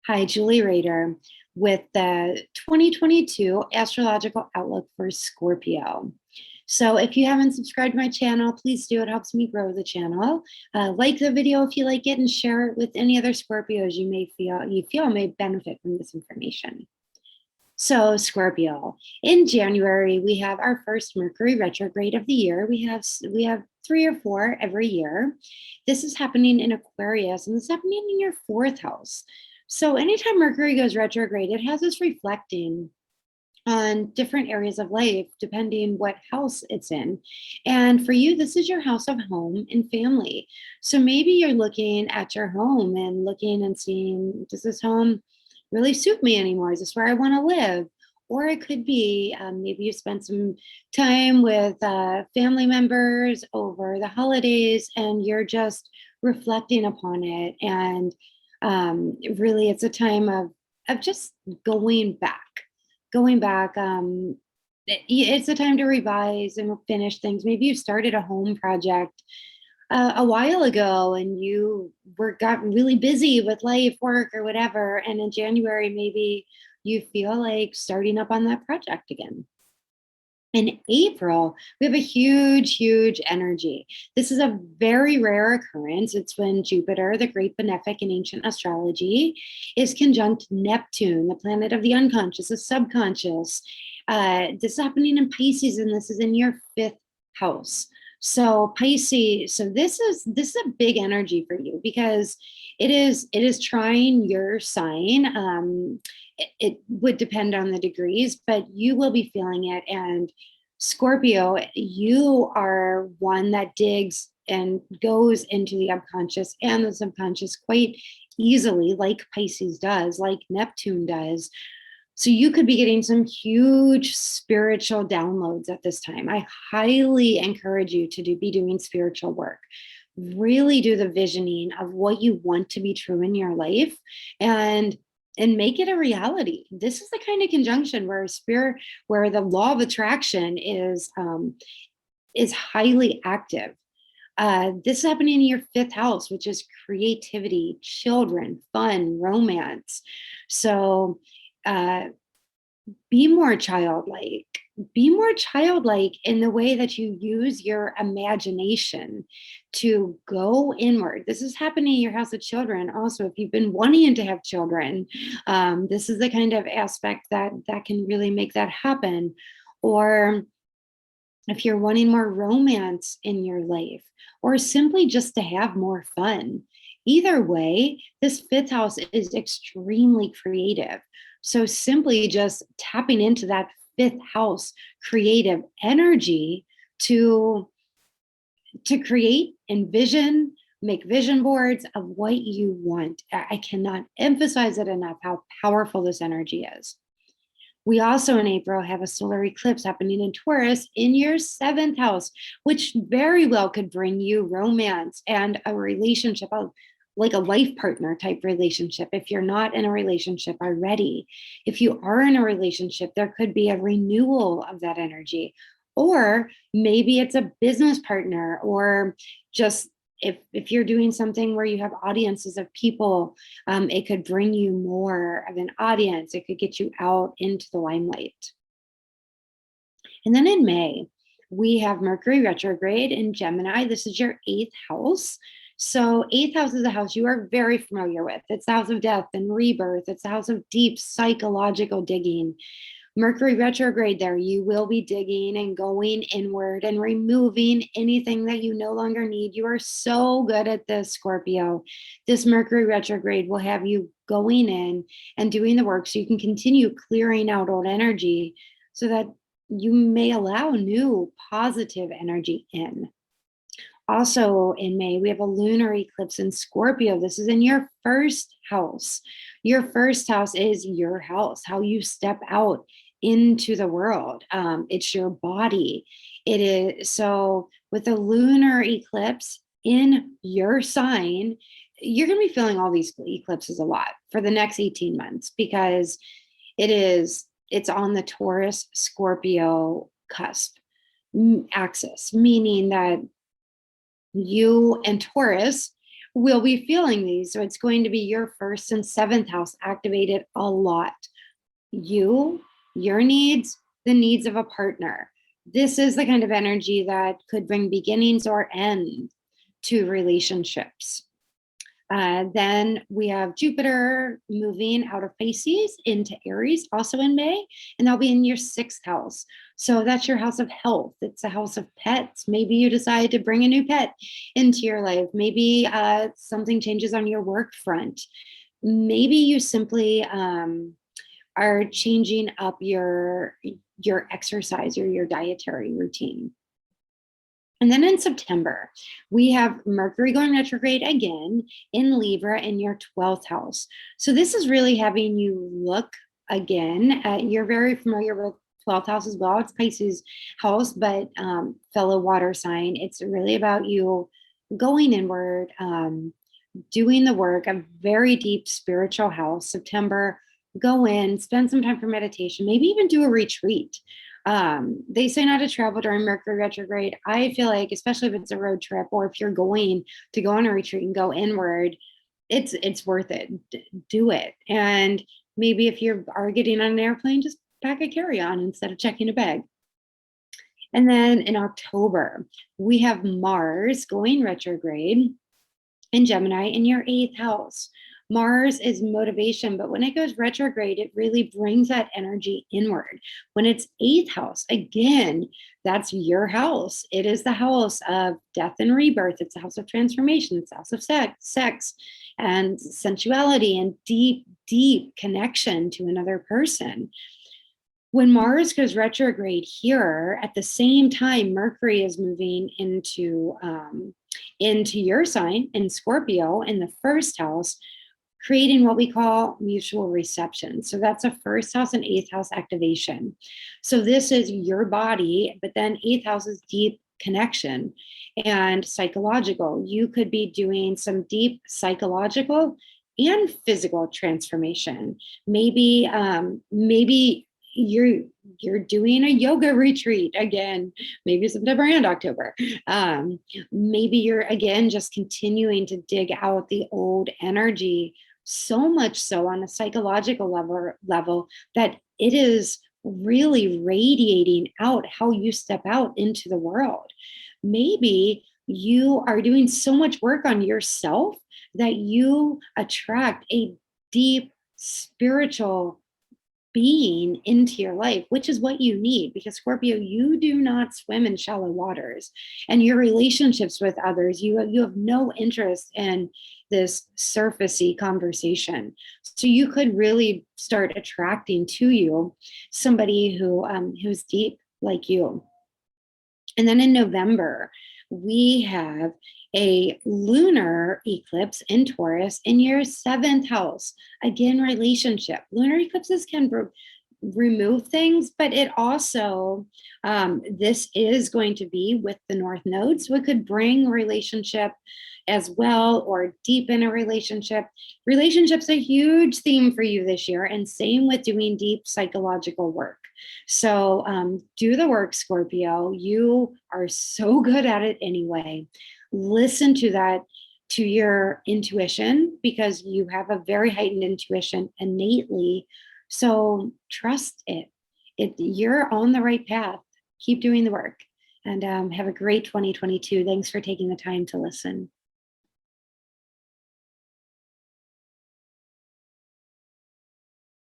Hi, Julie Rader with the 2022 astrological outlook for Scorpio. So if you haven't subscribed to my channel, please do. It helps me grow the channel. Like the video if you like it and share it with any other Scorpios you feel may benefit from this information. So Scorpio, in January, we have our first Mercury retrograde of the year. We have 3 or 4 every year. This is happening in Aquarius, and this is happening in your 4th house. So anytime Mercury goes retrograde, it has us reflecting on different areas of life, depending what house it's in. And for you, this is your house of home and family. So maybe you're looking at your home and looking and seeing, does this home really suit me anymore? Is this where I want to live? Or it could be maybe you spent some time with family members over the holidays and you're just reflecting upon it. And really, it's a time of just going back. It's a time to revise and finish things. Maybe you started a home project a while ago and you got really busy with life, work, or whatever. And in January, maybe you feel like starting up on that project again. In April, we have a huge energy. This is a very rare occurrence. It's when Jupiter, the great benefic in ancient astrology, is conjunct Neptune, the planet of the unconscious, the subconscious. This is happening in Pisces, and this is in your 5th house. So Pisces, so this is a big energy for you because it is trying your sign. It would depend on the degrees, but you will be feeling it. And Scorpio, you are one that digs and goes into the unconscious and the subconscious quite easily, like Pisces does, like Neptune does. So you could be getting some huge spiritual downloads at this time. I highly encourage you to be doing spiritual work. Really do the visioning of what you want to be true in your life and make it a reality. This is the kind of conjunction where the law of attraction is highly active. This is happening in your 5th house, which is creativity, children, fun, romance. So be more childlike. Be more childlike in the way that you use your imagination to go inward. This is happening in your house of children. Also, if you've been wanting to have children, this is the kind of aspect that can really make that happen. Or if you're wanting more romance in your life, or simply just to have more fun. Either way, this 5th house is extremely creative. So simply just tapping into that 5th house creative energy to create, envision, make vision boards of what you want. I cannot emphasize it enough how powerful this energy is. We also in April have a solar eclipse happening in Taurus in your 7th house, which very well could bring you romance and a relationship, like a life partner type relationship. If you're not in a relationship already, if you are in a relationship, there could be a renewal of that energy. Or maybe it's a business partner, or just if you're doing something where you have audiences of people, it could bring you more of an audience. It could get you out into the limelight. And then in May, we have Mercury retrograde in Gemini. This is your 8th house. So 8th house is a house you are very familiar with. It's the house of death and rebirth. It's the house of deep psychological digging. Mercury retrograde there, you will be digging and going inward and removing anything that you no longer need. You are so good at this, Scorpio. This Mercury retrograde will have you going in and doing the work so you can continue clearing out old energy so that you may allow new positive energy in. Also in May, we have a lunar eclipse in Scorpio. This is in your 1st house. Your 1st house is your house, how you step out into the world. It's your body. It is so with a lunar eclipse in your sign, you're going to be feeling all these eclipses a lot for the next 18 months because it's on the Taurus Scorpio cusp axis, meaning that you and Taurus will be feeling these. So it's going to be your first and seventh house activated a lot. You, your needs, the needs of a partner. This is the kind of energy that could bring beginnings or end to relationships. Then we have Jupiter moving out of Pisces into Aries, also in May, and that'll be in your sixth house. So that's your house of health. It's a house of pets. Maybe you decide to bring a new pet into your life. Maybe something changes on your work front. Maybe you simply are changing up your exercise or your dietary routine. And then in September, we have Mercury going retrograde again in Libra in your 12th house. So this is really having you look again. You're very familiar with 12th house as well. It's Pisces house, but fellow water sign. It's really about you going inward, doing the work, a very deep spiritual house. September, go in, spend some time for meditation, maybe even do a retreat. They say not to travel during Mercury retrograde. I feel like, especially if it's a road trip or if you're going to go on a retreat and go inward, it's worth it. Do it. And maybe if you are getting on an airplane, just pack a carry-on instead of checking a bag. And then in October, we have Mars going retrograde in Gemini in your eighth house. Mars is motivation, but when it goes retrograde, it really brings that energy inward. When it's eighth house, again, that's your house. It is the house of death and rebirth. It's the house of transformation. It's the house of sex and sensuality and deep, deep connection to another person. When Mars goes retrograde here, at the same time, Mercury is moving into your sign in Scorpio in the first house, creating what we call mutual reception. So that's a first house and eighth house activation. So this is your body, but then eighth house is deep connection and psychological. You could be doing some deep psychological and physical transformation. Maybe you're doing a yoga retreat again, maybe September and October. Maybe you're again just continuing to dig out the old energy, so much so on a psychological level that it is really radiating out how you step out into the world. Maybe you are doing so much work on yourself that you attract a deep spiritual being into your life, which is what you need, because Scorpio, you do not swim in shallow waters, and your relationships with others, you have no interest in this surfacey conversation. So you could really start attracting to you somebody who's deep like you. And then in November, we have a lunar eclipse in Taurus in your seventh house. Again, relationship. Lunar eclipses can remove things, but it also, this is going to be with the North Node. So it could bring relationship as well, or deepen a relationship. Relationship's a huge theme for you this year, and same with doing deep psychological work. So do the work, Scorpio. You are so good at it anyway. Listen to that, to your intuition, because you have a very heightened intuition innately. So trust it. You're on the right path. Keep doing the work, and have a great 2022. Thanks for taking the time to listen.